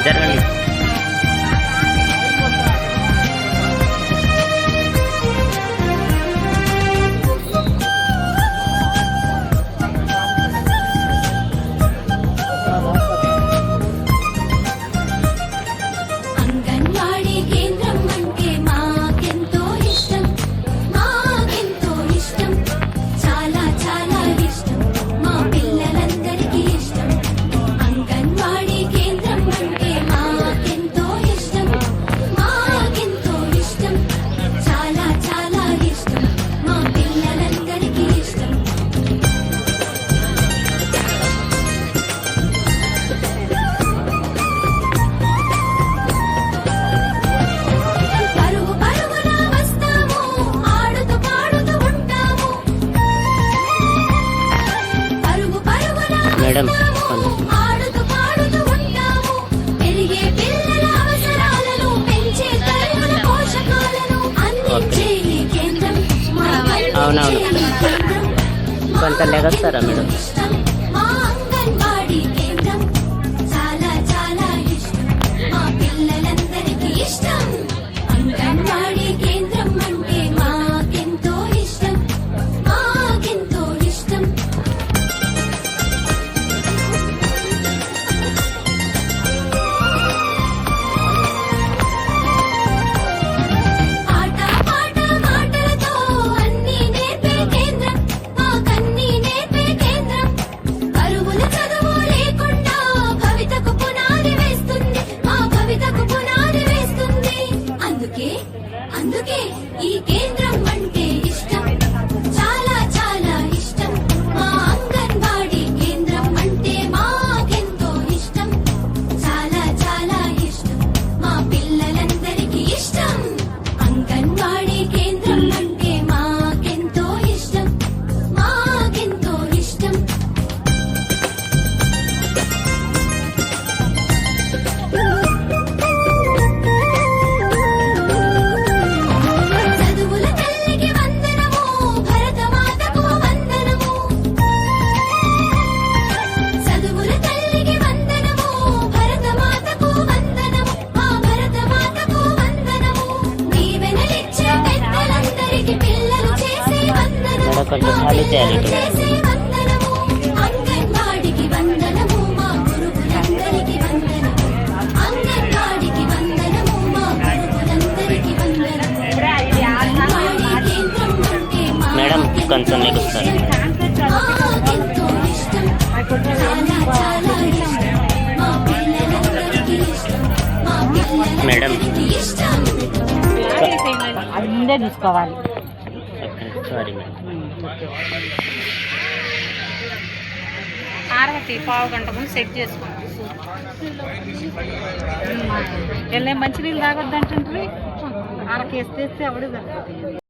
జరగండి. మేడం అవునవును కొంత లెగస్తారా మేడం? అందుకే ఈ కేంద్రం అంటే ఇష్టం, చాలా చాలా ఇష్టం. మా అంగన్వాడీ కేంద్రం అంటే మాకెంతో ఇష్టం, చాలా చాలా ఇష్టం. మా పిల్లలందరికీ ఇష్టం. అంగన్వాడీ కేంద్రం అంటే మాకెంతో ఇష్టం, మాకెంతో ఇష్టం. కొంచెం ఖాళీ చేయాలి. అంగన్వాడికి వందనము, మా గురువులందరికీ వందనము. అంగన్వాడికి వందనము, మా గురువులందరికీ వందనము. మేడం కొంచెం లెగుస్తారు. మాకెంతో ఇష్టం, చాలా చాలా ఇష్టం. మా పిల్లలందరికీ ఇష్టం, మా పిల్లలందరికీ ఇష్టం. ముందే చూసుకోవాలి. Sorry madam. ఆరవతి పావు గంట ముందు సెట్ చేసుకోండి. వెళ్ళే మంచినీళ్ళు తాగొద్దంటుండ్రి, అరకేస్తే ఎవడు జరుగుతుంది.